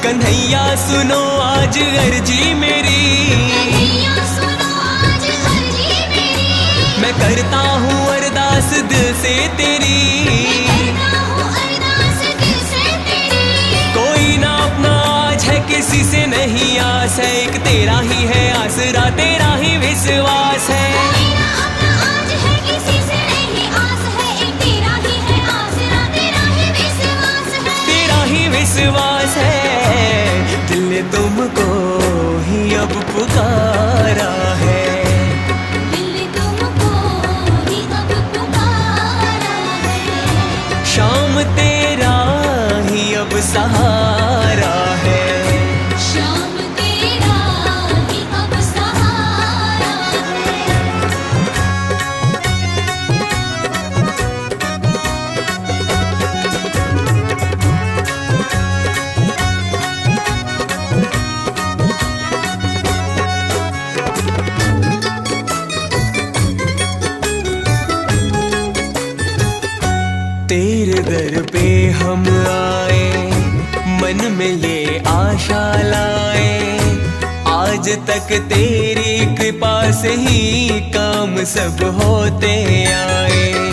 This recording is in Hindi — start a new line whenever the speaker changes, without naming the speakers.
कन्हैया सुनो आज अर्जी मेरी, मैं करता हूँ अरदास दिल से तेरी। कोई ना अपना आज है किसी से नहीं आस है, एक तेरा ही है आसरा तेरा ही विश्वास है। तेरा ही विश्वास है, दिल ने तुमको ही अब पुकारा है। शाम तेरा ही अब सहारा है।
शाम तेरा ही अब सहारा है।
तेरे दर पे हम आए, मन में ये आशा लाए, आज तक तेरी कृपा से ही काम सब होते आए।